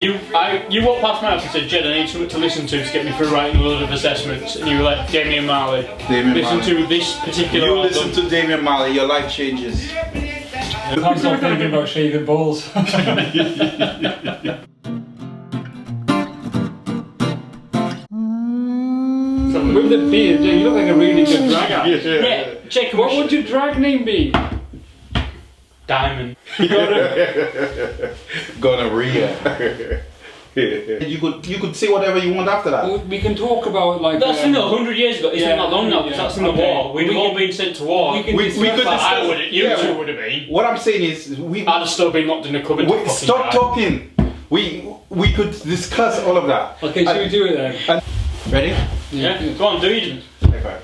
You walked past my house and said, Jed, I need something to listen to get me through writing a load of assessments, and you were like, Damian Marley. Listen to this particular You album. listen to Damian Marley, your life changes. I can't stop thinking about shaving balls. With the beard, yeah, you look like a really good drag artist. Yeah, check What would your drag name be? Diamond. Gonorrhea. You could say whatever you want after that. Well, we can talk about like. That's from 100 years ago. It's not long now, because that's in the war. We'd all been sent to war. We could We could discuss- I wouldn't. You yeah, two would have been. What I'm saying is, I'd have still been locked in a cupboard. wait, stop talking. We could discuss all of that. Okay, should we do it then? Ready? Yeah. Go on, do it. High five.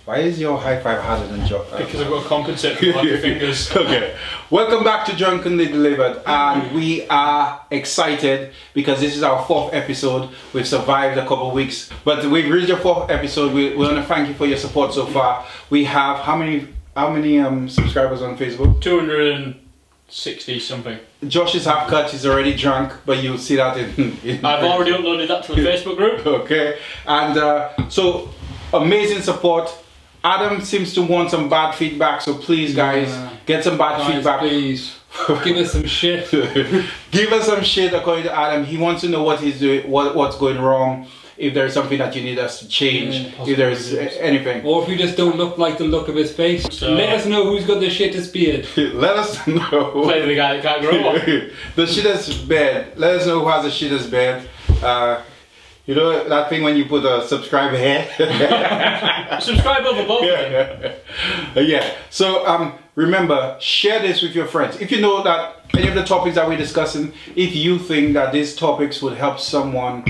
Why is your high five harder than Joe? Because I've got to compensate for my fingers. Okay, welcome back to Drunkenly Delivered, and we are excited because this is our 4th episode. We've survived a couple of weeks, but we've reached our 4th episode. We want to thank you for your support so far. We have how many subscribers on Facebook? 260 something. Josh is half cut. He's already drunk, but you'll see that in I've already uploaded that to the Facebook group. Okay, and so amazing support. Adam seems to want some bad feedback, so please guys, get some bad feedback. Please, give us some shit. Give us some shit according to Adam. He wants to know what he's doing, what's going wrong, if there's something that you need us to change, if there's anything. Or if you just don't look like the look of his face. So, let us know who's got the shittest beard. Let us know. Play the guy that can't grow up. The shittest bed. Let us know who has the shittest bed. You know that thing when you put a subscribe here? Subscribe over both of them. Yeah. So remember, share this with your friends. If you know that any of the topics that we're discussing, if you think that these topics would help someone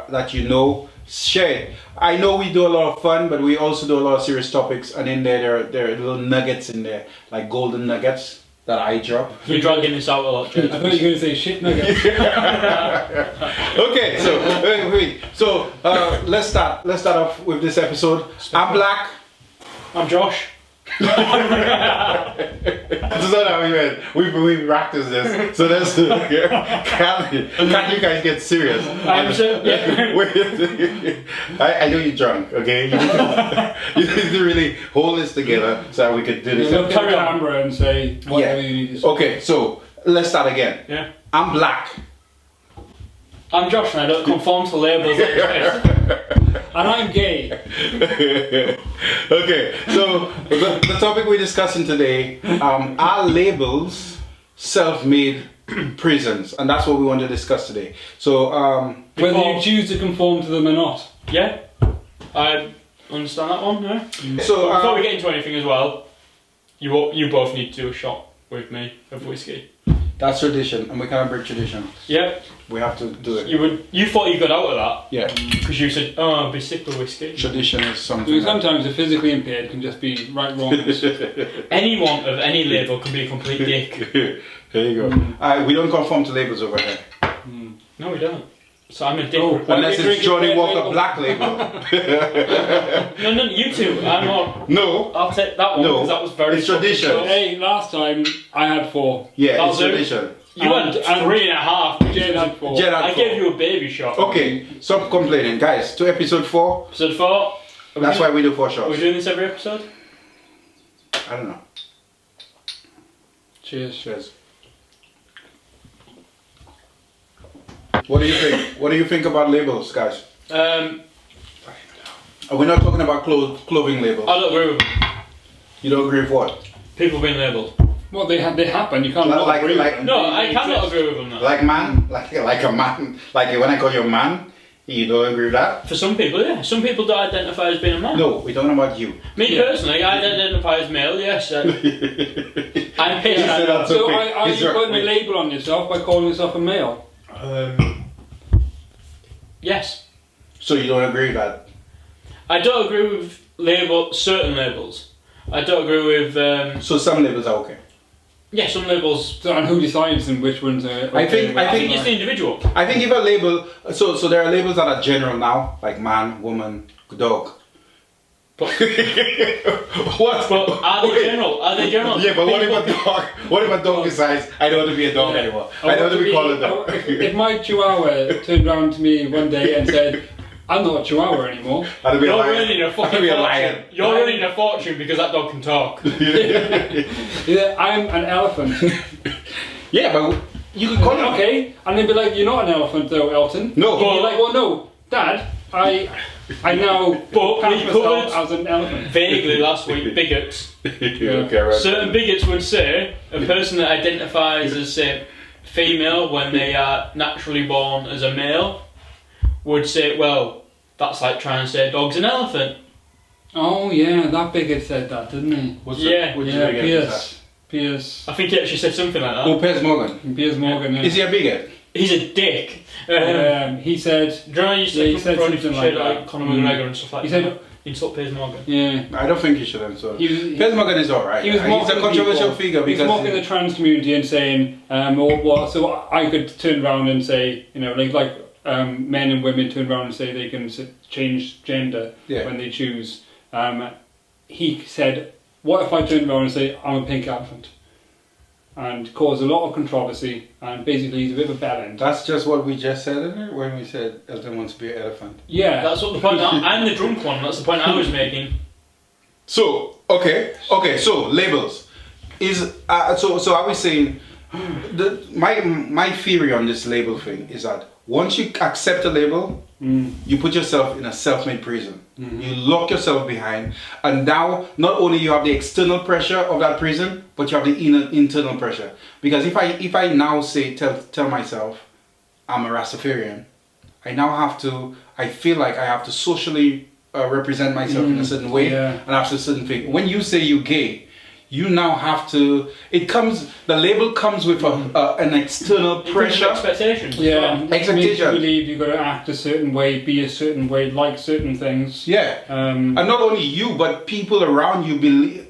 that you know, share it. I know we do a lot of fun, but we also do a lot of serious topics, and in there are little nuggets in there, like golden nuggets that I drop. You're dragging this out a lot, Jed. I thought you were going to say shit nuggets. Okay, so wait. So let's start off with this episode. I'm Black. I'm Josh. That's not how we went. We practiced this. So that's can you guys get serious? I'm so, yeah. Wait, I know you're drunk. Okay, you need to really hold this together so that we could do this. Look at the camera and say whatever you need to say. Okay, so let's start again. Yeah. I'm Black. I'm Josh and I don't conform to labels like this. And I'm gay. Okay, so the topic we're discussing today are labels self-made prisons, and that's what we want to discuss today. So whether you choose to conform to them or not. Yeah, I understand that one. Yeah. So before we get into anything as well, you both need to do a shot with me of whiskey. that's tradition, and we can't break tradition. Yep. We have to do it. You thought you got out of that. Yeah. Because you said, "Oh, I'll be sick with whiskey." Tradition is something. I mean, sometimes the physically impaired can just be right wrong. Anyone of any label can be a complete dick. There you go. We don't conform to labels over here. No, we don't. So I'm a dick. Unless it's Johnny Walker Black label. No, you two. I'm not. No. I'll take that one because that was very. It's tradition. Hey, last time I had 4. Yeah, That'll it's do. tradition. You had 3.5. Jed had 4. Jed had I 4. gave you a baby shot. Okay, stop complaining, guys. To episode 4. Episode 4. That's why we do 4 Are shots. we doing this every episode? I don't know. Cheers. Cheers. What do you think? What do you think about labels, guys? We're not talking about clothing labels. I don't agree with You don't agree with what? people being labelled. Well, they happen. You can't not Like- agree with like- them. No, They I cannot exist. agree with them. Now. Like man? Like a man? Like when I call you a man, you don't agree with that? For some people, yeah. Some people don't identify as being a man. No, we're talking about you. Me Yeah. personally, I identify as male. Yes, I'm pissed. You said that's So okay. are He's you right. putting a label on yourself by calling yourself a male? Yes, So you don't agree with that? I don't agree with certain labels. I don't agree with. So some labels are okay. Yeah, some labels. So, and who decides and which ones are? I think I think it's the individual. I think if a label, so there are labels that are general now, like man, woman, dog. But, What? but are they general? Are they general? Yeah, but what if People- a dog? What if a dog decides I don't want to be a dog anymore? I don't want to be called a dog. If my Chihuahua turned around to me one day and said, "I'm not a Chihuahua anymore," I'd be a You're lion. earning a fucking I'd be a fortune. lion. You're earning a fortune because that dog can talk. yeah, I'm an elephant. Yeah, but you can call him. Okay, and they'd be like, "You're not an elephant, though, Elton." No. You'd be like, "Well, no, Dad, I now But class we myself covered- as an elephant." Vaguely last week, bigots. Okay, right. Certain bigots would say a person that identifies as, say, female when they are naturally born as a male would say, well, that's like trying to say a dog's an elephant. Oh yeah, that bigot said that, didn't he? Yeah. Which Yeah, bigot is Piers. Piers. I think he actually said something like that? that. Oh, Piers Morgan. Piers Morgan. Yeah. Is he a bigot? He's a dick. He said. Do you know he used to Yeah, he come said from something shit like like that. Conor McGregor and stuff like He that? said. Insult Piers Morgan. Yeah. I don't think he should insult. He Piers Morgan is alright. He was He's a mocking controversial people. figure He was because mocking the trans community and saying, so I could turn around and say, like men and women turn around and say they can change gender Yeah. when they choose. He said, what if I turn around and say I'm a pink elephant? And cause a lot of controversy, and basically he's a bit of a bellend. that's just what we just said in it when we said Elton wants to be an elephant. Yeah. That's what the point. I'm the drunk one. That's the point I was making. So so labels is so are we saying my theory on this label thing is that once you accept a label, you put yourself in a self-made prison. You lock yourself behind, and now not only you have the external pressure of that prison, but you have the internal pressure. Because if I now say tell myself I'm a Rastafarian, I feel like I have to socially represent myself in a certain way, and have a certain thing. When you say you're gay, you now have to. The label comes with an external pressure. Expectations. Yeah, it makes you Expectation. believe you've got to act a certain way, be a certain way, like certain things. Yeah, and not only you, but people around you believe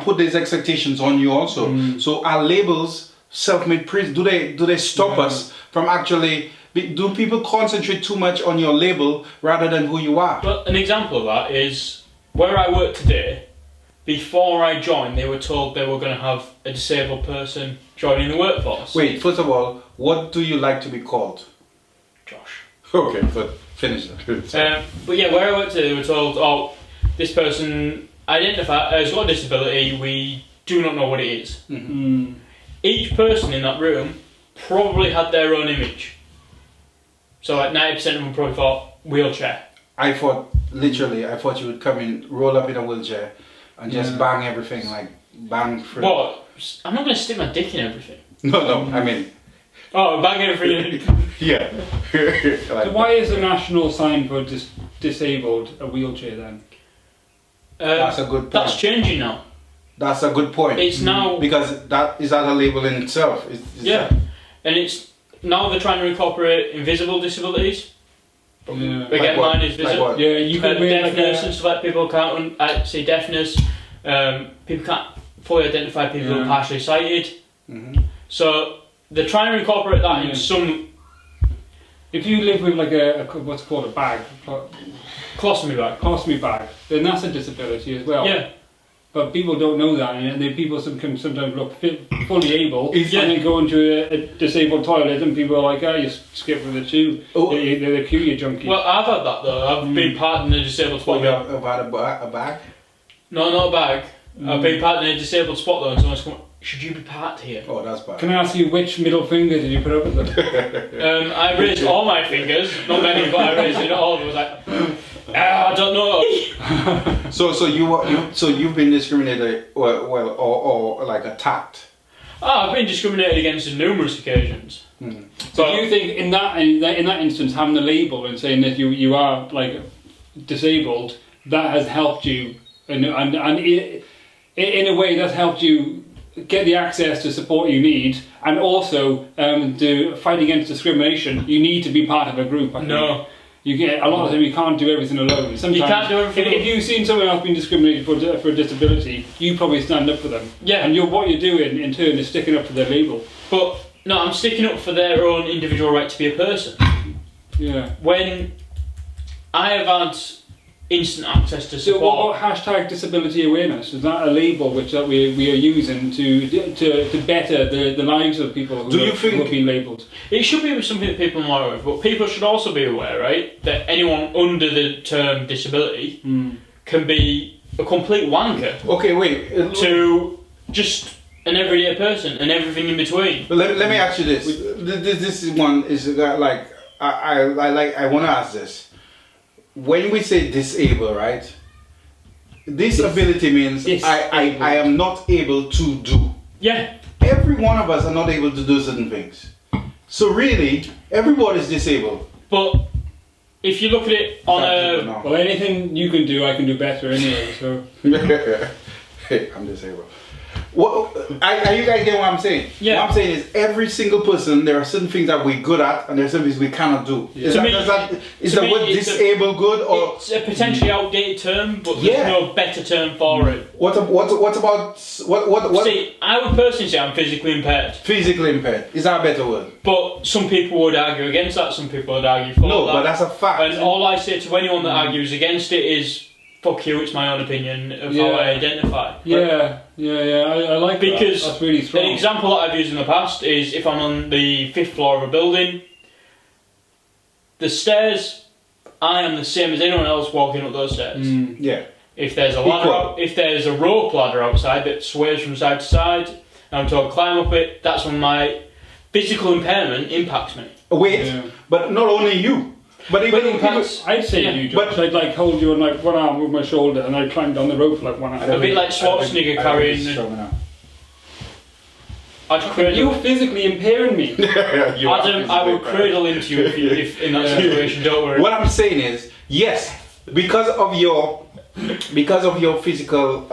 put these expectations on you also. So our labels, self-made prison, do they stop us from actually? Do people concentrate too much on your label rather than who you are? Well, an example of that is where I work today. Before I joined, they were told they were going to have a disabled person joining the workforce. Wait, first of all, what do you like to be called? Josh. Okay, but finish that. But yeah, where I worked today, they were told, oh, this person has got a disability, we do not know what it is. Each person in that room probably had their own image. So like 90% of them probably thought wheelchair. I thought you would come in, roll up in a wheelchair, and just bang everything, like bang through. What? I'm not going to stick my dick in everything. No, I mean. Oh, bang everything. Yeah. So why is the national sign for disabled a wheelchair then? That's a good point. That's changing now. That's a good point. It's now because that is a label in itself. And it's now they're trying to incorporate invisible disabilities. Yeah. Again, mine is visible. what? Yeah, you can wear like deafness and stuff like people can't say deafness. People can't fully identify people who are partially sighted. So they're trying to incorporate that in some. If you live with like a what's called a bag, Colostomy bag. then that's a disability as well. Yeah. But people don't know that, and then people can sometimes look fully able, and Yeah. then go into a disabled toilet, and people are like, "Oh, you skip with the tube. They're the queue, you junkie." Well, I've had that though. I've been part in a disabled spot. About a bag? No, not a bag. I've been part in a disabled spot though, and someone's come, should you be parked here? Oh, that's bad. Can I ask you which middle finger did you put up with them? I raised all my fingers, not many, but I raised it all. I was like, I don't know. So you've been discriminated, or like attacked. I've been discriminated against on numerous occasions. So do you think in that instance, having the label and saying that you are like disabled, that has helped you, and in a way that's helped you get the access to support you need, and also to fight against discrimination, you need to be part of a group. I think. No. You get a lot of the time. You can't do everything alone. Sometimes, You can't do everything If you've seen someone else being discriminated for a disability, you probably stand up for them. Yeah. And what you're doing in turn is sticking up for their label. But no, I'm sticking up for their own individual right to be a person. Yeah. When I have had instant access to So support. what about hashtag disability awareness? Is that a label which that we are using to better the lives of people who have been labelled? It should be something that people are aware of, but people should also be aware, right, that anyone under the term disability can be a complete wanker. Okay, wait. To just an everyday person and everything in between. But let me ask you this. This is one is like I want to ask this. When we say disable, right? Disability means I am not able to do. Yeah. Every one of us are not able to do certain things. So really, everybody's disabled. But if you look at it on well, anything you can do, I can do better anyway. So hey, I'm disabled. What are you guys getting what I'm saying? Yeah. What I'm saying is every single person, there are certain things that we're good at and there are certain things we cannot do. Yeah. Is the word disabled good or it's a potentially outdated term, but there's no better term for it. What about what? See, I would personally say I'm physically impaired. Physically impaired. Is that a better word? But some people would argue against that, some people would argue for that. No, but that's a fact. And all I say to anyone that argues against it is, fuck you, it's my own opinion of how I identify. Yeah, I like that. Because that's really strong. An example that I've used in the past is if I'm on the 5th floor of a building, the stairs, I am the same as anyone else walking up those stairs. Yeah. If there's a ladder, if there's a rope ladder outside that sways from side to side, and I'm told to climb up it, that's when my physical impairment impacts me. Wait, but not only you. But even I'd say you, Josh. I'd like hold you on like one arm with my shoulder and I'd climb down the rope like one arm. A bit like Schwarzenegger carrying. You're physically impairing me. Adam, I will cradle into you if in that situation. Don't worry. What I'm saying is, yes, because of your physical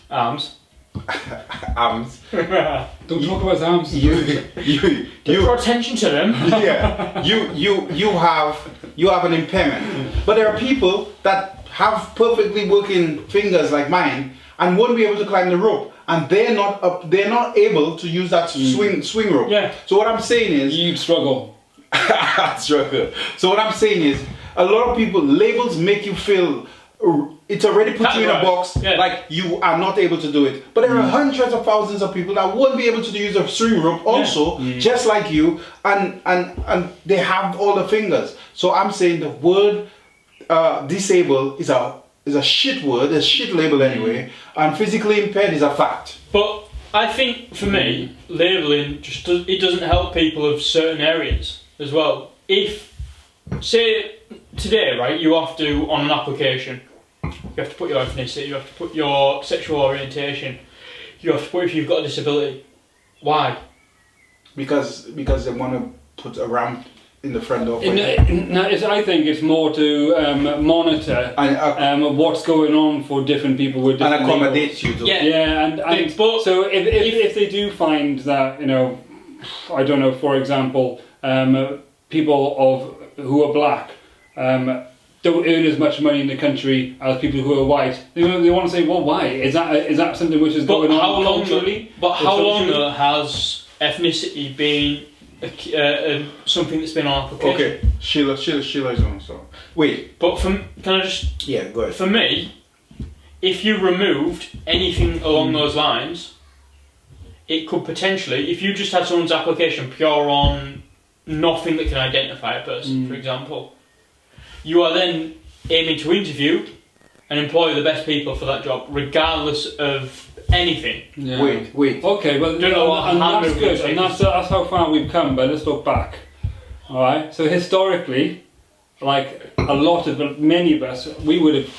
arms. Arms. Don't talk about arms. You draw attention to them. Yeah. You have an impairment. But there are people that have perfectly working fingers like mine and won't be able to climb the rope. And they're not able to use that swing rope. Yeah. So what I'm saying is you'd struggle. I struggle. So what I'm saying is a lot of people labels make you feel it's already put you in a box like you are not able to do it. But there are hundreds of thousands of people that won't be able to use a swing rope also, just like you, and they have all the fingers. So I'm saying the word disabled is a shit word, a shit label anyway, and physically impaired is a fact. But I think for me, labelling it doesn't help people of certain areas as well. If say today, right, you have to on an application. You have to put your ethnicity, you have to put your sexual orientation, you have to put if you've got a disability. Why? Because they want to put a ramp in the front door. I think it's more to monitor what's going on for different people with different and accommodate you. So if they do find that, I don't know, for example, people who are black don't earn as much money in the country as people who are white. They want to say, well, why? Is that something which is going on culturally? But how long has ethnicity been something that's been on application? Okay, Sheila's on. So wait. But can I just? Yeah, go ahead. For me, if you removed anything along those lines, it could potentially, if you just had someone's application pure on nothing that can identify a person, for example, you are then aiming to interview and employ the best people for that job, regardless of anything. Yeah. Wait. Okay, but that's good, and that's how far we've come. But let's look back. All right. So historically, like many of us, we would have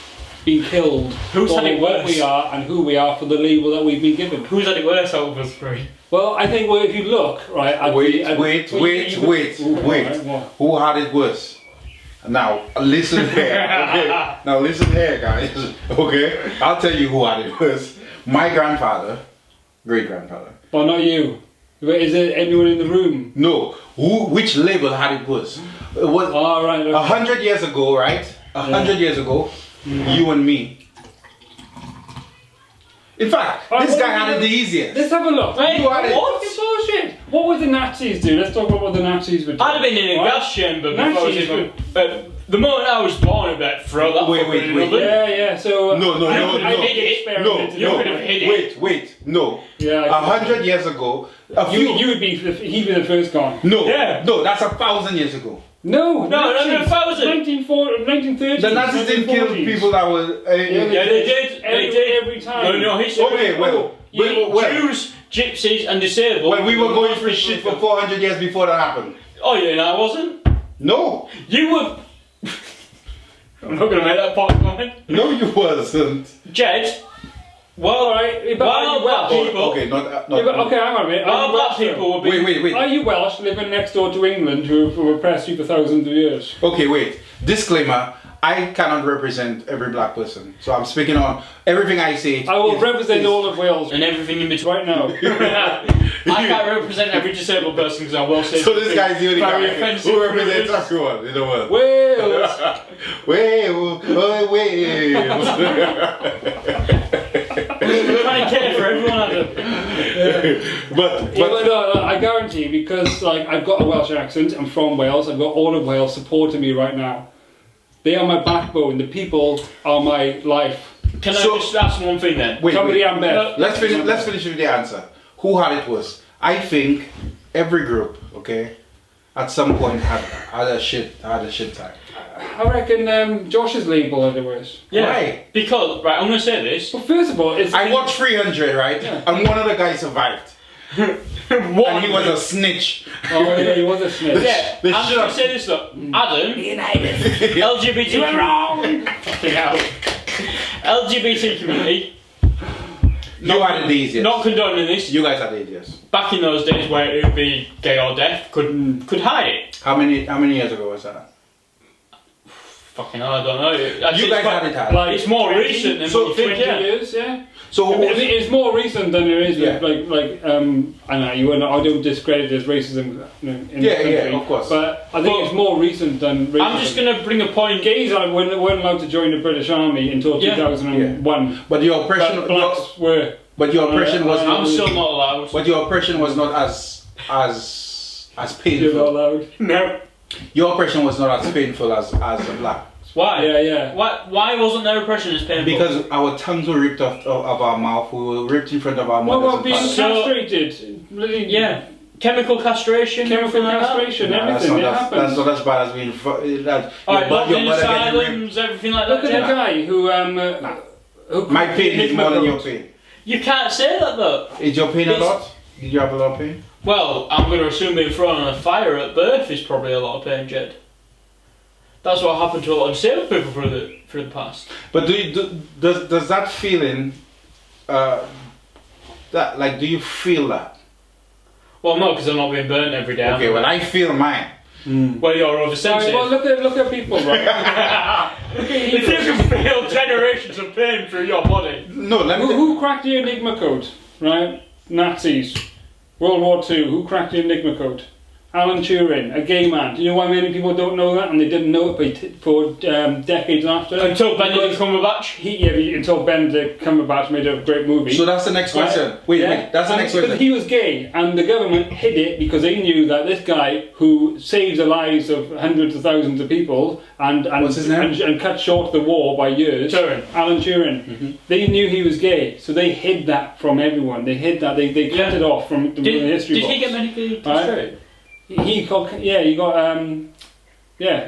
been killed for what we are and who we are for the label that we've been given. Who's had it worse out of us three? Well, I think if you look right. Wait. Who had it worse? Now listen here. Okay. Now listen here, guys. Okay, I'll tell you who had it worse. My grandfather, great grandfather. Well, not you. Is there anyone in the room? No. Which label had it worse? It was 100 years ago, right? 100 years ago, you and me. In fact, this guy had it the easiest. Let's have a look. Hey, what? It's bullshit. What would the Nazis do? Let's talk about what the Nazis would do. I'd have been in a gas chamber before I was even... The moment I was born, I bet throw that Wait, fucker wait, in wait. the oven. Yeah. So No, no, I no, could- I no. did experiment. You could have hit it. Wait, no. Yeah. 100 years ago, a few. You would be. He'd be the first gone. No, Yeah. no, that's 1,000 years ago. No, No, 1,000. 1930s. The Nazis didn't kill 1940s. people that were. Yeah, they did. They did. Every time. No, history. Okay, well, Jews, gypsies, and disabled. when we were going through shit for 400 years before that happened. Oh, yeah, no, I wasn't. No, You were. I'm not going to make that point, man. no, you wasn't. Jed. Well, Alright, but are while you black Welsh? people, Okay, not. Yeah, but, okay, hang on a minute. Are while you black Welsh, though? people were being. Wait. Are you Welsh living next door to England who oppressed you for thousands of years? Okay, wait. Disclaimer. I cannot represent every black person, so I'm speaking on everything I say. I will is- represent is- all of Wales And everything in between. right now. I can't represent every disabled person because I will say. So this guy's the only very guy offensive who represents phrases. everyone in the world. Wales! Wales, oh, Wales. I'm trying to care for everyone, Adam. but Yeah, but no, I guarantee, because like I've got a Welsh accent, I'm from Wales, I've got all of Wales supporting me right now. They are my backbone, the people are my life. Can So- I just ask one thing then? wait, Somebody wait. and Beth. Let's finish with the answer. Who had it worse? I think every group, okay, at some point had a shit time. I reckon Josh's label are the worst. Yeah. Why? Because, right, I'm going to say this. Well, first of all, it's I watched 300, right? Yeah. And one of the guys survived. And he was a snitch. Oh yeah, he was a snitch. Yeah, They I'm should going have- to say this though. Adam, LGBT. You were wrong! Fucking hell. LGBT community. You had it easiest. Not condoning this. You guys had the easiest. Back in those days where it would be gay or deaf, could hide it. How many years ago was that? Fucking hell, I don't know. You guys had it hard. Like It's more 20, recent than so what you think, 20 yeah. years, yeah. So I mean, it's more recent than there is Yeah. with I know you wouldn't, I don't discredit there's racism in the Yeah, country, yeah, of course. but I think But it's more recent than racism. I'm just going to bring a point. Gays weren't allowed to join the British Army until Yeah. 2001. but your oppression, But blacks were. but your oppression was I'm not. still not allowed. But your oppression was not as You're not painful. allowed. No. Your oppression was not as painful as the black. Why? Yeah. Why wasn't their oppression as painful? Because our tongues were ripped off of our mouth. We were ripped in front of our What mothers about and being fathers. So- castrated? Bloody yeah, chemical castration, chemical everything like that. castration, No, that's everything. not It happens. that's not as bad as being. That Alright, your locked in mother getting ripped. asylums, everything like Look that. at the yeah. guy who My pain is more than your Enigma pain. You can't say that though. Is your pain a It's- lot? Did you have a lot of pain? Well, I'm going to assume being thrown on a fire at birth is probably a lot of pain, Jed. That's what happened to a lot of disabled people through the past. But does that feeling, do you feel that? Well, no, because I'm not being burnt every day. Okay, well I feel mine. Well, you're oversensitive. Well, look at people, right? Look at If you heroes. can feel generations of pain through your body. No, let me. Who cracked the Enigma code? Right? Nazis. World War II. Who cracked the Enigma code? Alan Turing, a gay man. Do you know why many people don't know that, and they didn't know it for decades after? Until Benedict Because Cumberbatch. until Benedict Cumberbatch made a great movie. So that's the next question. Right? Wait, Yeah. that's the And next because question. he was gay, and the government hid it because they knew that this guy who saved the lives of hundreds of thousands of people and What's his name? and cut short the war by years. Turing. Alan Turing. They knew he was gay, so they hid that from everyone. They hid that. They cut Yeah. it off from the history Did books. he get medically Right. castrated? He got he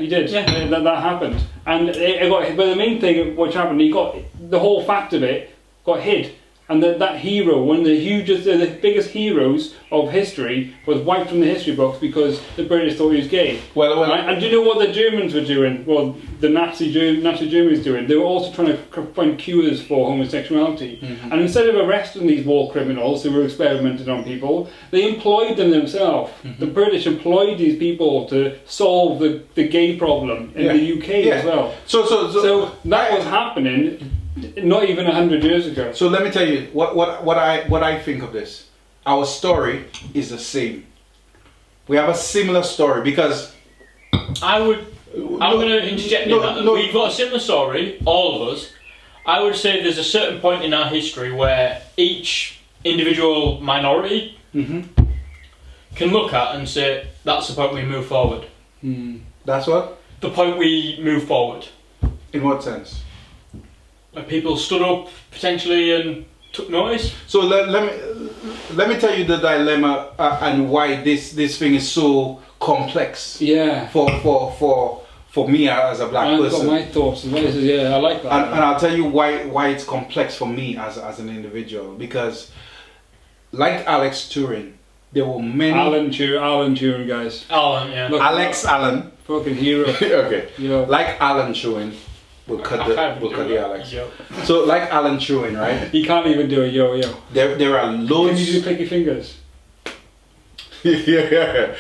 did. Yeah. That happened, and it got. But the main thing, which happened, he got the whole fact of it got hid, and that hero, one of the biggest heroes of history, was wiped from the history books because the British thought he was gay. Well, Right? And do you know what the Germans were doing? Well, the Nazi Germany was doing. They were also trying to find cures for homosexuality. And instead of arresting these war criminals who were experimenting on people, they employed them themselves. The British employed these people to solve the gay problem in Yeah. the UK Yeah. as well. So That was happening not even 100 years ago. So let me tell you what I think of this. Our story is the same. We have a similar story because I'm going to interject in that. We've got a similar story, all of us. I would say there's a certain point in our history where each individual minority can look at and say, that's the point we move forward. That's what. the point we move forward. In what sense? When people stood up potentially and took notice. So let me tell you the dilemma and why this thing is so complex. Yeah. For me as a black I've person. got my thoughts as well. Yeah, I like that. And I'll tell you why it's complex for me as an individual, because like Alex Turing, there were many. Alan Turing, guys. Alan, yeah. Look, Alex Allen. Fucking hero. Okay. Yeah. Like Alan Turing, we'll cut the Alex. Yo. So like Alan Turing, right? He can't even do a yo-yo. There are Can loads. you do clicky fingers? Yeah.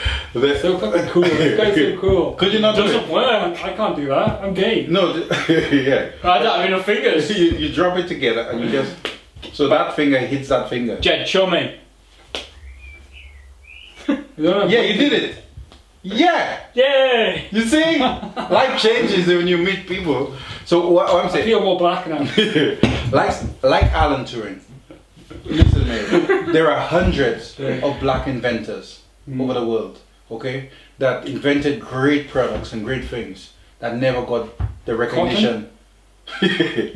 So fucking cool. This guy's so cool. Could you not do Doesn't it? work. I can't do that. I'm gay. No. Yeah. I don't have enough fingers. You drop it together and you just. So that finger hits that finger. Jed, show me. Yeah, you did it. Yeah. Yay! You see, life changes when you meet people. So what I'm I saying, feel more black now. like Alan Turing. Listen, mate. There are hundreds of black inventors over the world. Okay, that invented great products and great things that never got the recognition.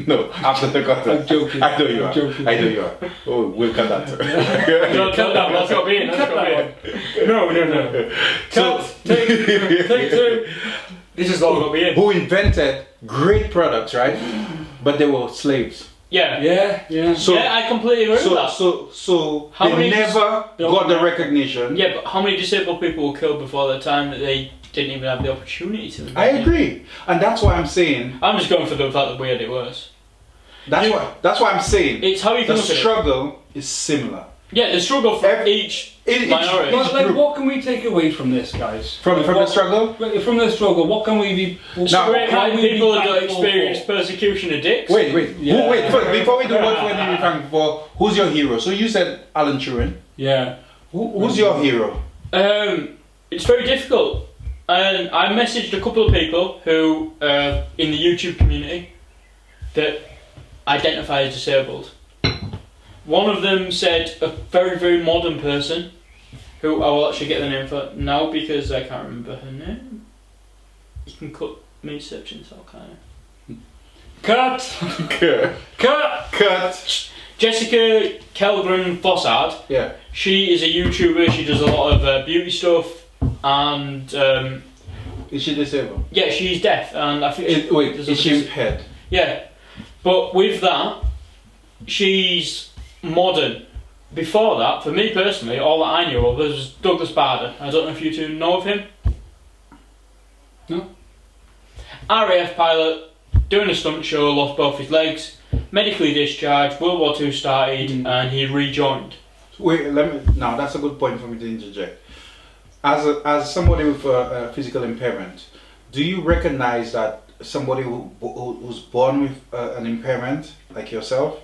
No, after the cotton. I'm joking. I know you I'm are. joking. I know you are. Oh, we'll cut that. No, cut that. That's got me in. That's got me in. No. So, Cut. Take two. This is all got me in. who invented great products, right? But they were slaves. Yeah. Yeah. So, Yeah, I completely agree with that. So How they many never got the recognition. Yeah, but how many disabled people were killed before the time that they didn't even have the opportunity to? I agree, and that's why I'm saying. I'm just going for the fact that we had it worse. That's why I'm saying. It's how you can The look at it. struggle is similar. Yeah, the struggle for each Each minority. But like, group. what can we take away from this, guys? From the struggle. From the struggle, what can we be? Now, Great what white can we be people that thankful experience for? persecution of dicks. Wait. Yeah. Wait. First, before we do what we need to be thankful for, who's your hero? So you said Alan Turing. Yeah. Who's your hero? It's very difficult. And I messaged a couple of people who, in the YouTube community, that identify as disabled. One of them said a very, very modern person, who I will actually get the name for now because I can't remember her name. You can cut me searching, so kind of. Cut. Jessica Kelgren Fossard. Yeah. She is a YouTuber. She does a lot of beauty stuff, and Is she disabled? yeah, she's deaf, and I think. Is she impaired? Yeah, but with that, she's modern. Before that, for me personally, all that I knew of was Douglas Bader. I don't know if you two know of him. No. RAF pilot, doing a stunt show, lost both his legs, medically discharged, World War II started, and he rejoined. Wait, now that's a good point for me to interject. As somebody with a physical impairment, do you recognize that somebody who's born with an impairment, like yourself,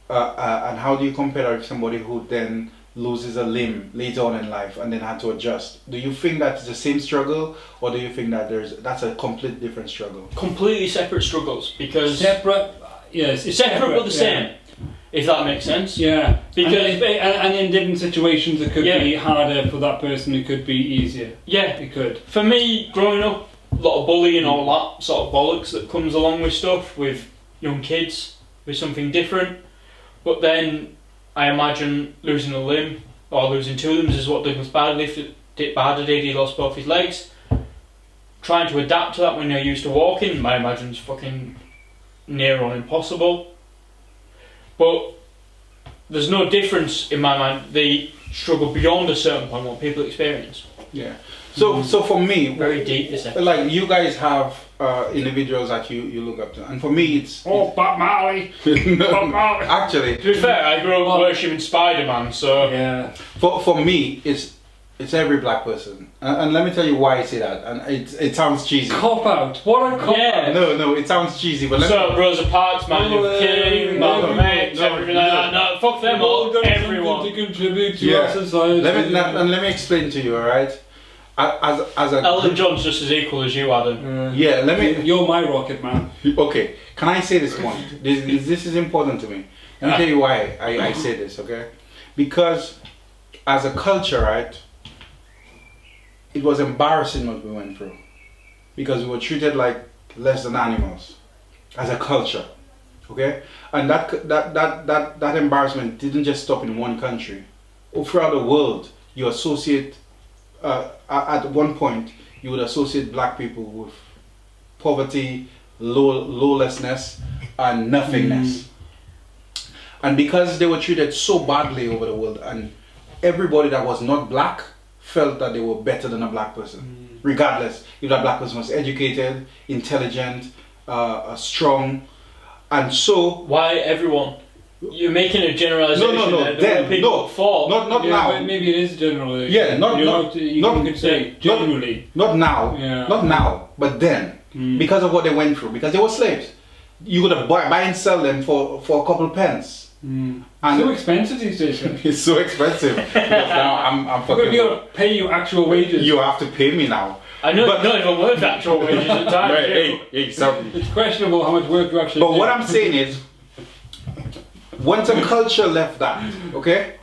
and how do you compare that with somebody who then loses a limb later on in life and then had to adjust? Do you think that's the same struggle, or do you think that that's a complete different struggle? Completely separate struggles, because Separate. Yes. It's separate but the yeah. same, if that makes sense. Yeah. Because and in different situations, it could Yeah. be harder for that person. It could be easier. yeah, It could. for me, growing up, a lot of bullying, all that sort of bollocks that comes along with stuff, with young kids, with something different. But then I imagine losing a limb, or losing two limbs, is what Douglas Bader did. He lost both his legs. Trying to adapt to that when you're used to walking, I imagine is fucking near on impossible. But there's no difference in my mind, the struggle beyond a certain point, what people experience. Yeah. So for me, Very deep, this episode. like you guys have individuals that you look up to, and for me it's Bob Marley. no, Bob Marley. actually To be fair, I grew up worshipping Spider-Man, so Yeah. for me it's every black person, and let me tell you why I say that, and it sounds cheesy. Cop out. What a cop Yeah. out. No, it sounds cheesy, but let me, so Rosa Parks, Martin Luther King, Malcolm X, no, everything like that. No, fuck them all. Everyone. To contribute to Yeah. our society. let me explain to you, all right? As a Elton John's just as equal as you, Adam. yeah, let me. You're my rocket man. Okay, can I say this point? This is important to me. Let me tell you why I say this, okay? Because as a culture, right, it was embarrassing what we went through. because we were treated like less than animals as a culture. Okay, and that embarrassment didn't just stop in one country. Throughout the world, you associate at one point you would associate black people with poverty, lawlessness, and nothingness. And because they were treated so badly over the world, and everybody that was not black felt that they were better than a black person, regardless if that black person was educated, intelligent, strong. And so, why everyone? You're making a generalization. No. Then people fall. Not yeah, now. Maybe it is generalization. Yeah, you could say generally. Not now. Yeah. Not now. But then, because of what they went through, because they were slaves, you could have buy and sell them for a couple pence. And And so expensive these days. it's so expensive. Because now I'm We're fucking. going to pay you actual wages. You have to pay me now. I know But- it's not even worth actual wages at times. Right, hey, something. It's questionable how much work you actually do. But what I'm saying is, once a culture left that, okay?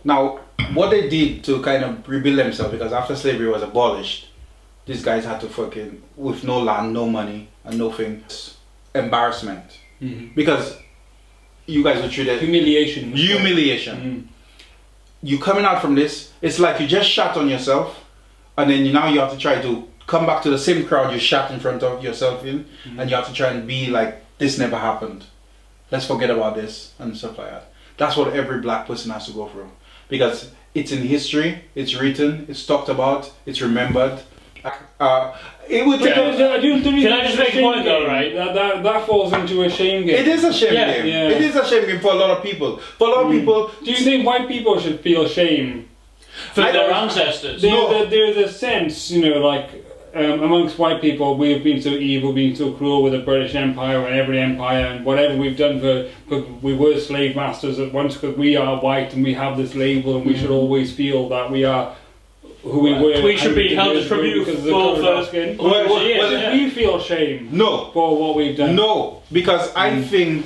Now, what they did to kind of rebuild themselves, because after slavery was abolished, these guys had to fucking, with no land, no money, and nothing, embarrassment. Because you guys were treated... Humiliation. Humiliation. You coming out from this, it's like you just shot on yourself, and then now you have to try to come back to the same crowd you shot in front of yourself in, and you have to try and be like, this never happened. Let's forget about this, and stuff like that. That's what every black person has to go through. Because it's in history, it's written, it's talked about, it's remembered. It would take Can I just make a point though, right? That falls into a shame game. It is a shame game. Yeah. It is a shame game for a lot of people. For a lot of people... Do you think white people should feel shame? For I their don't- ancestors. There's a sense, amongst white people, we have been so evil, been so cruel with the British Empire and every empire and whatever we've done because we were slave masters at once, because we are white and we have this label and we should always feel that we are who we were. We should be held as tribute because of the for colour of our skin. well, We feel shame No. for what we've done. No, because I think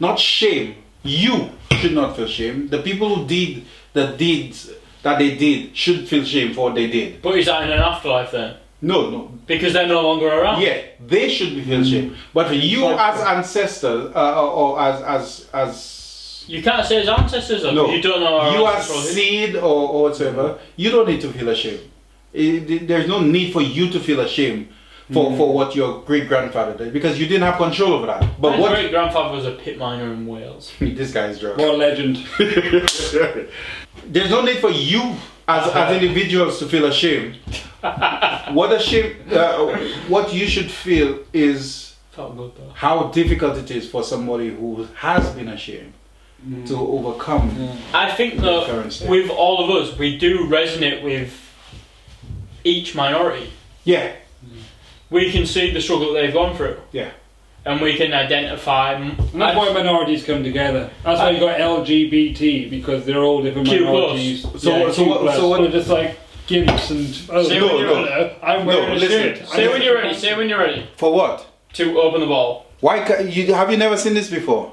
not shame. You should not feel shame. The people who did the deeds that they did should feel shame for what they did. But is that in an afterlife then? No. Because they're no longer around. Yeah, they should be feel shame. But for you as ancestors, or as You can't say as ancestors though, no, you don't know our you as ancestral history. seed or whatsoever, you don't need to feel ashamed. There's no need for you to feel ashamed for what your great grandfather did, because you didn't have control over that. But My what great grandfather was a pit miner in Wales. this guy's drunk. What a legend. There's no need for you as individuals to feel ashamed. What you should feel is Felt good though. how difficult it is for somebody who has been ashamed to overcome. I think The that current state. with all of us, we do resonate with each minority. Yeah, We can see the struggle that they've gone through. yeah. And we can identify. And that's why minorities come together. That's why you got LGBT, because they're all different Q+. minorities. So what- They're just like gimps and Say when you're ready. I'm wearing No, a listen. shirt. Say when you're ready. Say when you're ready For what? to open the ball. Why have you never seen this before?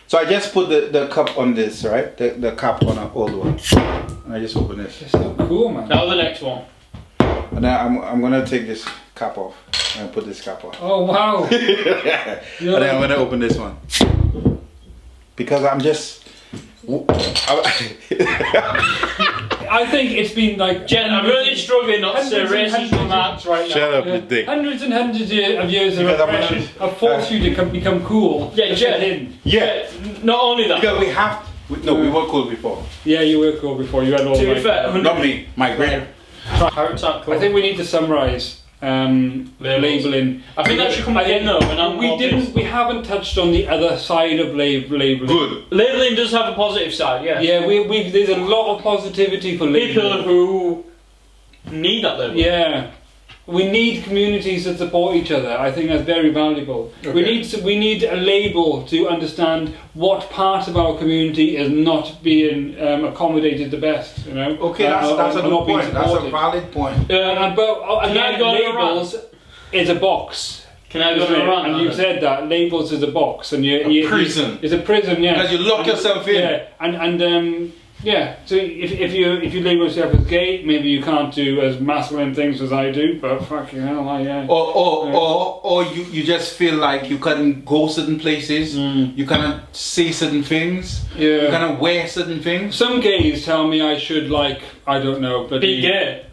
So I just put the cup on this, right? The cap on an old one, and I just open this, It's so cool, man. Now the next one. and then I'm gonna take this cap off and put this cap on. Oh wow! And then I'm gonna open this one because I'm just. I think it's been like. Jen, I'm really struggling not to say hundreds and racist hundreds of- remarks right now. Shut up, Yeah. you dick. Hundreds and hundreds of years of Because I'm oppression gonna- have forced you to become cool. Yeah, to Jen. fit in. Yeah, Not only that. because we have. We were cool before. Yeah, you were cool before. You had all To the be fair, Not me. My great. Parrots aren't cool. I think we need to summarise labeling. I think that should come at the end though. When I'm more pissed. We haven't touched on the other side of labeling. Good. Labeling does have a positive side, yeah. Yeah, there's a lot of positivity for People labeling. who need that label. Yeah, we need communities that support each other. I think that's very valuable. Okay. We need a label to understand what part of our community is not being accommodated the best. You know. Okay, that's a or good not being point. That's a supported. valid point. But Can I again, go on a labels is a box. Can I go Isn't it? around? And you said that labels is a box, and you prison. It's a prison, yeah. Because you lock yourself in. Yeah, and Yeah, so if you label yourself as gay, maybe you can't do as masculine things as I do, but fucking hell, Or you just feel like you can't go certain places, you cannot say certain things, you cannot wear certain things. Some gays tell me I should, like, I don't know, but be gay.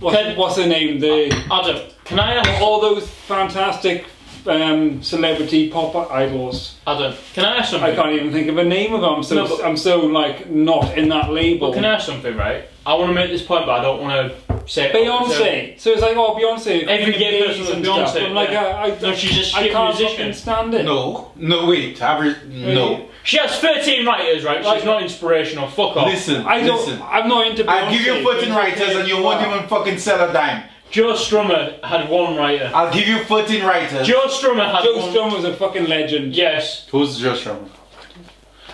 What's the name? Adam, can I ask all those fantastic celebrity pop idols? Adam, can I ask something? I can't even think of a name of them. I'm so like not in that label. But can I ask something, right? I want to make this point, but I don't want to say it. Beyonce. So it's like, oh, Beyonce. Every gay person is Beyonce. I'm like, no, she's just I can't musician. stand it. No, wait, no. She has 13 writers, right? She's not inspirational. Fuck off. Listen, I'm not into Beyonce. I'll give you 13 writers and you won't even fucking sell a dime. Joe Strummer had one writer. I'll give you 13 writers. Joe Strummer had Joe one. Strummer was a fucking legend. Yes. Who's Joe Strummer?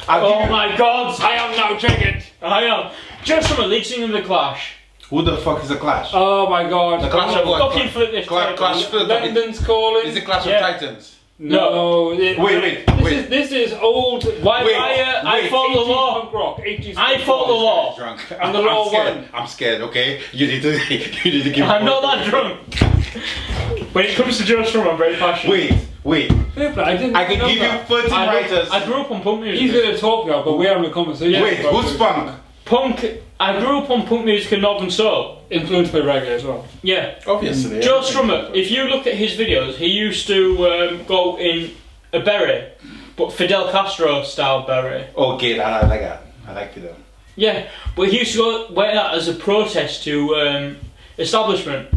Oh my God! I am now triggered. I am. Joe Strummer, lead singer of The Clash. Who the fuck is the Clash? Oh my God. The Clash of what? Fucking flip this. Clash of London's Calling. Is it Clash of Titans? No. Wait. This is old. I follow the law. Punk rock. 80s I follow the law. Drunk. And the law won. I'm scared. Okay, you need to give. I'm not that drunk. When it comes to Joe Strummer, I'm very passionate. Wait. I can give you 13 writers. I grew up on punk music. He's going to talk now, but we're having a conversation. Wait, who's punk? Punk. I grew up on punk music and Northern Soul. Influenced by reggae as well. Yeah. Obviously. Joe Strummer, if you look at his videos, he used to go in a beret, but Fidel Castro style beret. Okay, I like that. I like Fidel. Yeah, but he used to wear that as a protest to establishment.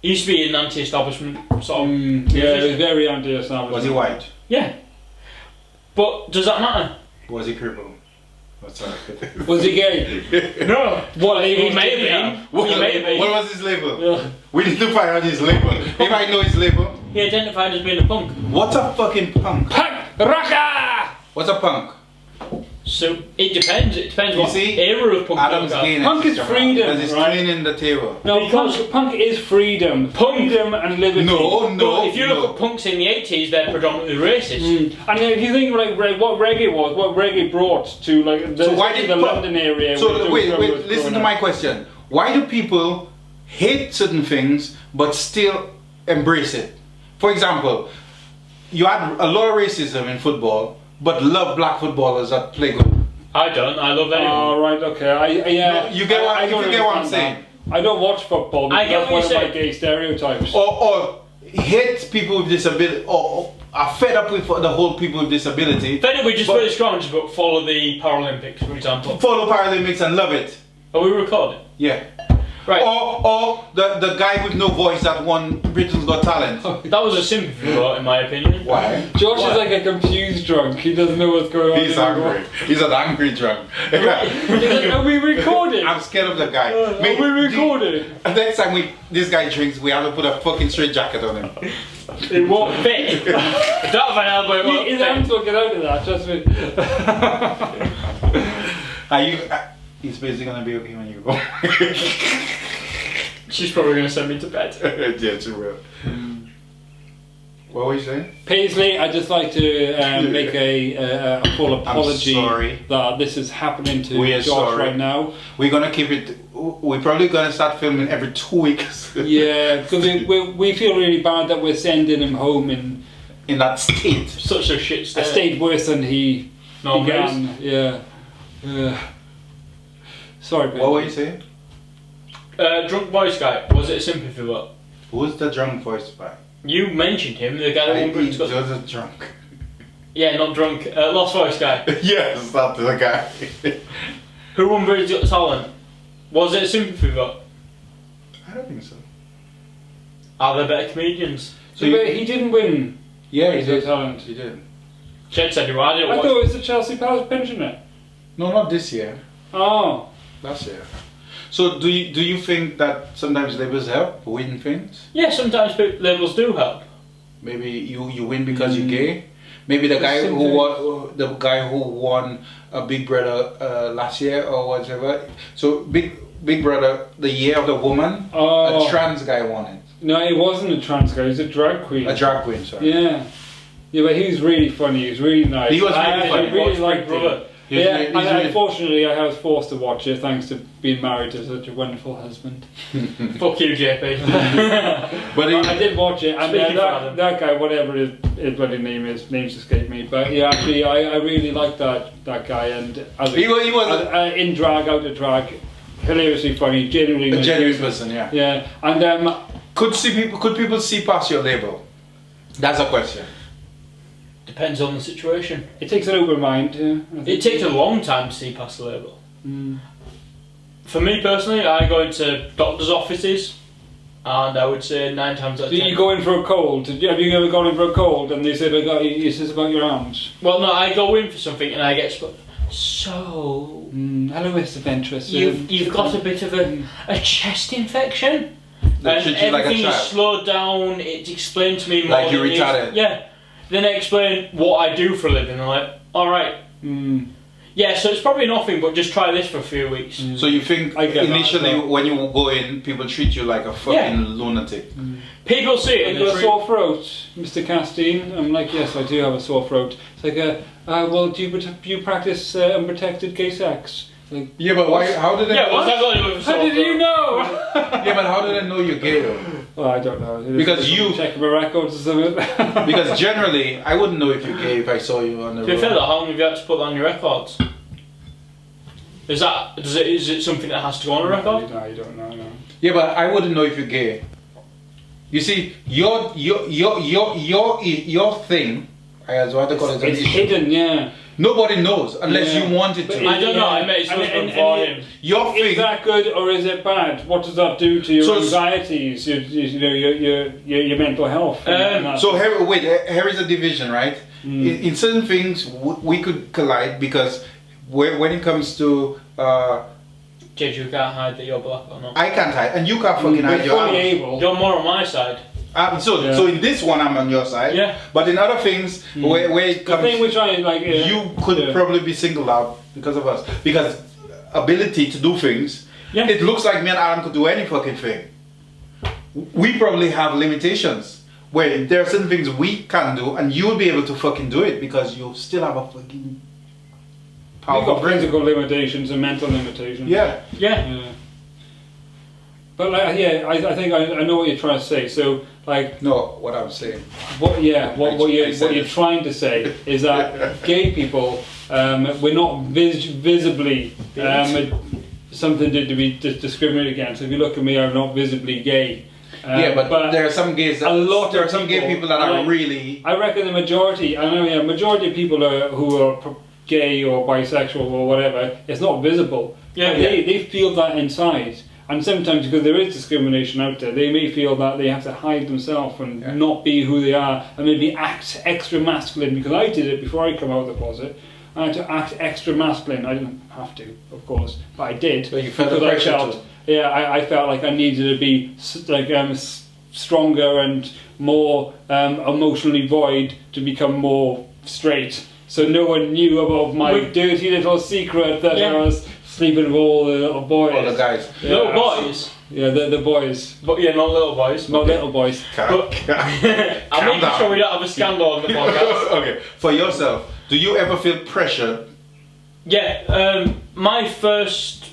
He used to be an anti-establishment sort of. Yeah, he was very anti-establishment. Was he white? Yeah. But does that matter? Was he crippled? Was he gay? No. What label? He may have been. What was his label? Yeah. We need to find out his label. If I know his label. He identified as being a punk. What's a fucking punk? Punk rocker! What's a punk? So it depends. It depends what era of punk. Adam's gay. Punk is freedom, because he's right? cleaning the table. No, punk is freedom. Freedom and liberty. No. But if you look at punks in the 80s, they're predominantly racist. And if you think like what reggae brought to like the London area. So wait, listen to my question. Why do people hate certain things but still embrace it? For example, you had a lot of racism in football, but love black footballers that play good. I don't. I love anyone. Oh right, okay. No, you get what I'm saying. I don't watch football. I get that's what one you're of my gay stereotypes. Or hate people with disability, or are fed up with the whole people with disability. Fed up with just really strong, but follow the Paralympics, for example. Follow Paralympics and love it. Are we recording? Yeah. Right. Or the guy with no voice that won Britain's Got Talent. That was a sympathy vote, in my opinion. Why? Josh is like a confused drunk. He doesn't know what's going on. He's angry. He's an angry drunk. He's like, are we recording? I'm scared of the guy. Are we recording? Next time this guy drinks, we have to put a fucking straight jacket on him. It won't fit. Don't have an elbow. It won't His fit. hands will get out of that. Trust me. He's basically gonna be okay when you go. She's probably going to send me to bed. Yeah, she will. What were you saying? Paisley, I'd just like to make a full apology that this is happening to Josh right now. We're gonna keep it. We're probably gonna start filming every 2 weeks. Yeah, because we feel really bad that we're sending him home in that state. Such a shit state. A state worse than he began. Yeah. Sorry, baby. What were you saying? Drunk voice guy. Was it a sympathy vote? Who's the drunk voice guy? You mentioned him, the guy that won Britain's Got Talent. Just drunk. Yeah, not drunk. Lost voice guy. Yes, that's the guy. Who won Britain's Got Talent? Was it a sympathy vote? I don't think so. Are there better comedians? So he didn't win. Yeah, Britain's Got Talent. He did. Jed said you were. I didn't I watch. thought it was the Chelsea Palace pensioner. No, not this year. Oh. Last year. So do you think that sometimes labels help win things? Yeah, sometimes labels do help. Maybe you win because you're gay. Maybe the guy who won a Big Brother last year or whatever. So Big Brother, the year of the woman, a trans guy won it. No, it wasn't a trans guy. He was a drag queen. A drag queen, sorry. Yeah. Yeah, but he was really funny. He was really nice. He was really funny. I really liked him. Yeah, He's and really- unfortunately I was forced to watch it thanks to being married to such a wonderful husband. Fuck you, JP. but he, I did watch it, and Speaking for Adam. that guy, whatever his bloody name is, names escape me, but yeah, actually I really liked that guy, and he was in drag, out of drag, hilariously funny, genuinely a nice genuine person. person, yeah. Yeah, and Could people see past your label? That's a question. Depends on the situation. it takes an open mind. Yeah, I It think. takes a long time to see past the label. Mm. For me personally, I go into doctors' offices, and I would say 9 times out of Do 10. you go in for a cold? Have you ever gone in for a cold and they said, "Is this about your arms?" Well, no, I go in for something and I get so. Hello, Mr. Ventress. You've got a bit of a chest infection. They And treat you like a everything is child. slowed down. It's explained to me more. Like you're than it is- retarded. Yeah. Then they explain what I do for a living. I'm like, all right. Mm. Yeah, so it's probably nothing, but just try this for a few weeks. So you think I get that initially as well. when you go in, people treat you like a fucking Yeah. lunatic? People see it. Have And you got they a treat- sore throat, Mr. Castine? I'm like, yes, I do have a sore throat. It's like, well, do you practice unprotected gay sex? Like, Yeah, but why? How did they? Yeah, what's that got to do with a how sore did you throat? know? Yeah, but how did they know you're gay though? Well, I don't know. Because you- check my records or something. Because generally, I wouldn't know if you're gay if I saw you on the To be road. fair, though, how long have you had to put that on your records? Is it something that has to go on a record? No, you don't know. No. Yeah, but I wouldn't know if you're gay. You see, your thing, as what they call it, It's hidden, yeah. nobody knows unless Yeah. you want it But to. I don't know. I met his And- husband and- for and- him. Your Is thing. that good or is it bad? What does that do to your So- anxieties, your mental health? and that? So here is a division, right? In certain things, we could collide because when it comes to, Judge, you can't hide that you're black or not. I can't hide, and you can't fucking We're hide your fully arms. able. You're more on my side. So in this one, I'm on your side. Yeah. But in other things, where it The comes, thing which I like, you could probably be singled out because of us. Because ability to do things, Yeah. it looks like me and Adam could do any fucking thing. We probably have limitations where there are certain things we can't do, and you'll be able to fucking do it because you still have a fucking We've powerful got brain. physical limitations and mental limitations. Yeah. Yeah. Yeah. But like, yeah, I think I know what you're trying to say. So like, No, what I'm saying. what I said you're it. trying to say is that gay people, we're not visibly something to be discriminated against. If you look at me, I'm not visibly gay. Yeah, but there are some gays. a lot there of are some gay people that people- are really. I reckon the majority, majority of people who are gay or bisexual or whatever, it's not visible. Yeah, But yeah. They feel that inside. And sometimes, because there is discrimination out there, they may feel that they have to hide themselves and Yeah. not be who they are, and maybe act extra masculine. Because I did it before I come out of the closet. I had to act extra masculine. I didn't have to, of course, but I did. But you felt the because I pressure felt, to. yeah, I felt like I needed to be stronger and more emotionally void to become more straight. So no one knew about my Wait. dirty little secret that Yeah. I was sleeping with all the little boys. All the guys. Yeah. Little boys. Yeah, the boys. But yeah, not little boys. Not little boys. But I'm Calm making down. sure we don't have a scandal on the podcast. Okay, for yourself, do you ever feel pressure? Yeah, my first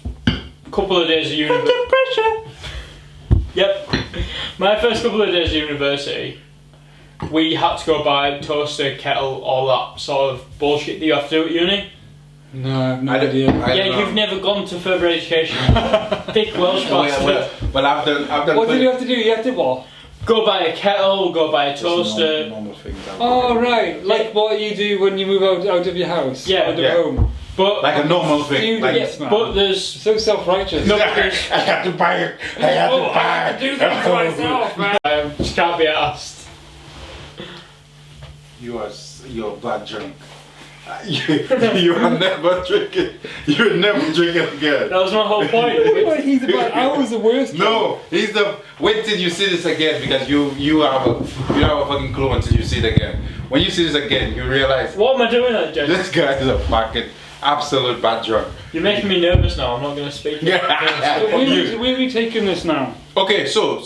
couple of days of university. Pressure. Yep. My first couple of days of university, we had to go buy toaster, kettle, all that sort of bullshit that you have to do at uni. No, I have no I don't- idea. I don't Yeah, know. you've never gone to further education. Thick Welsh bastard. Well, I've done. What did you have to do? You have to what? Go buy a kettle, go buy a Just normal, toaster. normal things. Oh, right. Like what you do when you move out of your house. Yeah, out of yeah. home. But Like a normal thing. You Like, yes, man. but there's So self-righteous. no, I had to buy it. I had to I buy have it. to do things myself, man. just can't be asked. You're bad drunk. You are never drinking. You're never drinking again. That was my whole point. Wait, he's about. I was the worst. No, he's the. Wait till you see this again because you have a fucking clue until you see it again. When you see this again, you realize What am I doing that, Judge? this guy is a fucking absolute bad drunk. You're making me nervous now. I'm not going to speak. You- Where are we taking this now? Okay, so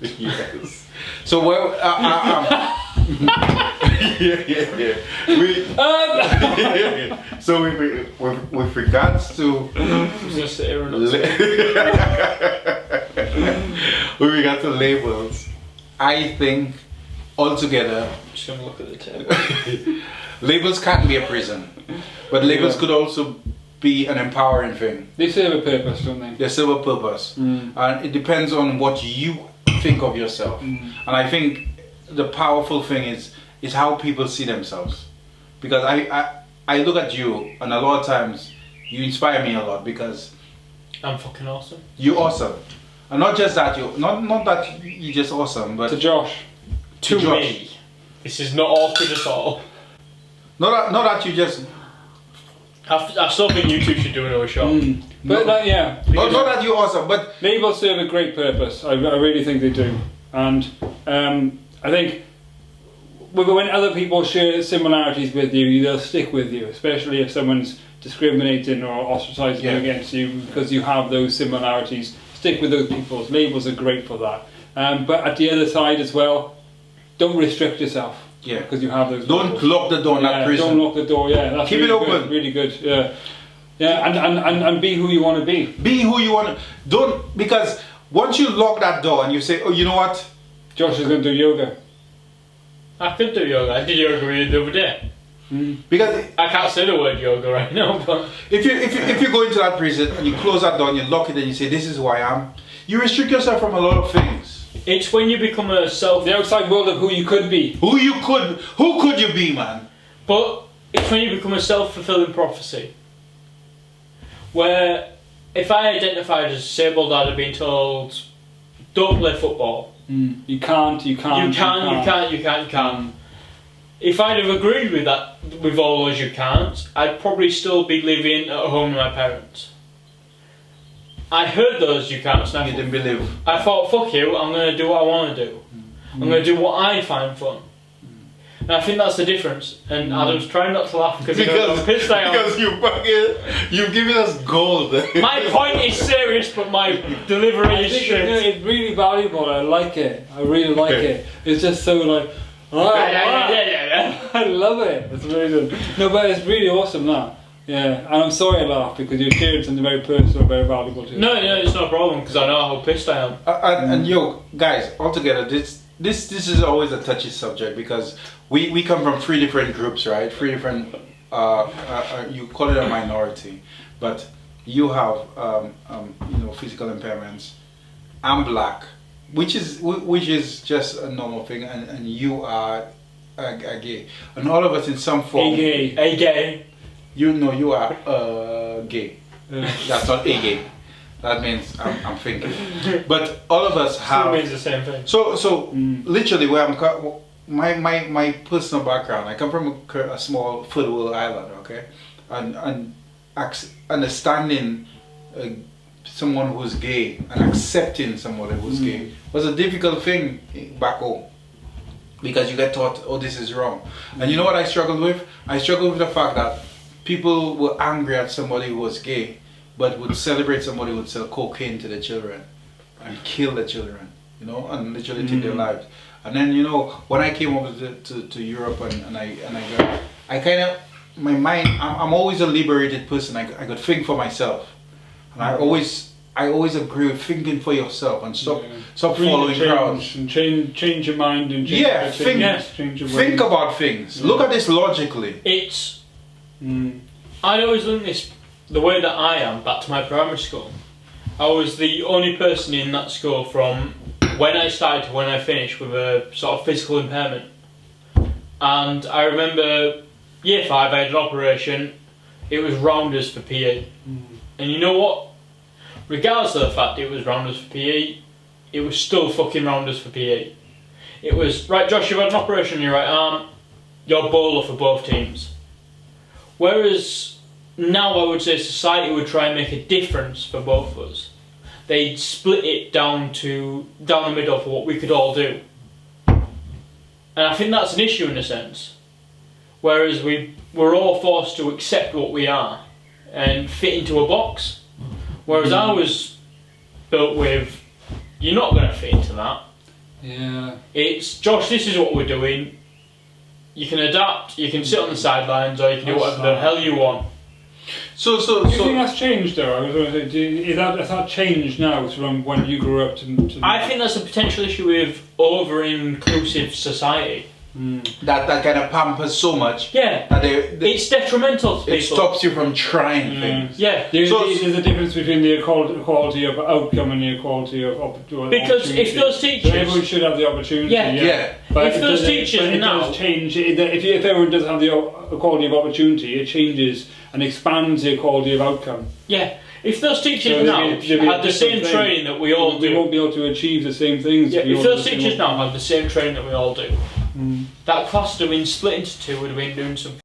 yes. So well, yeah. So with regards to Just sit here and not with regards to labels, I think altogether I'm just gonna look at the table. labels can't be a prison, but labels could also be an empowering thing. They serve a purpose, don't they? They serve a purpose, and it depends on what you think of yourself. And I think the powerful thing is how people see themselves, because I look at you, and a lot of times you inspire me a lot because I'm fucking awesome. you're awesome, and not just that not that you're just awesome, but To Josh. To Josh. me, this is not awkward at all. not that you just I still think you two should do another show. But yeah, not that you're awesome, but labels serve a great purpose. I really think they do, and I think when other people share similarities with you, they'll stick with you, especially if someone's discriminating or ostracising you against you because you have those similarities. Stick with those people. Labels are great for that. But at the other side as well, don't restrict yourself. Yeah. Because you have those. don't labels. lock the door in that prison. Don't lock the door. Yeah, that's Keep really it open. Good, really good. Yeah, yeah, and be who you want to be. Be who you want to. Don't, because once you lock that door and you say, oh, you know what? Josh is going to do yoga. I could do yoga. I did yoga with you the other day. Because I can't say the word yoga right now, but if you go into that prison and you close that door and you lock it and you say, this is who I am, you restrict yourself from a lot of things. it's when you become a self. The outside world of who you could be. Who could you be, man? But it's when you become a self-fulfilling prophecy. Where if I identified as disabled, I'd have been told, don't play football. You can't. You can't. If I'd have agreed with that, with all those you can't, I'd probably still be living at home with my parents. I heard those you can't, and You didn't believe. I thought, fuck you, I'm going to do what I want to do. I'm going to do what I find fun. And I think that's the difference. And Adam's trying not to laugh because I'm pissed I am. Because you've given us gold. My point is serious, but my delivery I is think shit. it's really valuable. I like it. I really like it. It's just so like. Oh, Yeah. I love it. It's amazing. No, but it's really awesome that. Yeah, and I'm sorry I laughed because you're sharing something very personal, very valuable to you. No, it's not a problem because I know how pissed I am. And yo, guys, altogether, this is always a touchy subject because we come from 3 different groups, right? 3 different. You call it a minority, but you have physical impairments. I'm black, which is just a normal thing, and you are a gay, and all of us in some form. A gay. You know you are gay. That's not a gay. That means I'm thinking. But all of us have. Still means the same thing. So literally, where my personal background, I come from a small third world island, okay, and understanding someone who's gay and accepting someone who's gay was a difficult thing back home. Because you get taught, oh, this is wrong. And you know what I struggled with? I struggled with the fact that people were angry at somebody who was gay, but would celebrate somebody who would sell cocaine to their children and kill the children, and literally take their lives. And then, when I came over to Europe and I kind of, my mind, I'm always a liberated person. I could think for myself. And I always agree with thinking for yourself and stop following crowds. And change your mind and change your think about things. Look at this logically. I'd always learned this the way that I am back to my primary school. I was the only person in that school from when I started to when I finished with a sort of physical impairment. And I remember year 5 I had an operation. It was rounders for PE. And you know what? Regardless of the fact it was rounders for PE, it was still fucking rounders for PE. It was, right Josh, you've had an operation on your right arm, you're bowler for both teams. Whereas now I would say society would try and make a difference for both of us. They'd split it down the middle for what we could all do. And I think that's an issue in a sense. Whereas we're all forced to accept what we are and fit into a box. Whereas I was built with, you're not going to fit into that. Yeah. It's, Josh, this is what we're doing. you can adapt, you can sit on the sidelines, or you can do whatever the hell you want. So Do you think that's changed though? I was going to say, has that changed now from when you grew up to I think that's a potential issue with over-inclusive society. that kind of pampers so much. Yeah. That It's detrimental to people. it stops you from trying things. Yeah. There's a difference between the equality of outcome and the equality of opportunity. Because if those teachers... So everyone should have the opportunity. Yeah. But If those teachers it now... does change. If everyone does have the equality of opportunity, it changes and expands the equality of outcome. Yeah. If those teachers So now there'll be a had the same different thing. training that we all We do... won't be able to achieve the same things. Yeah, we if all those do the teachers same now had the same training that we all do, that class doing split into two would have been doing something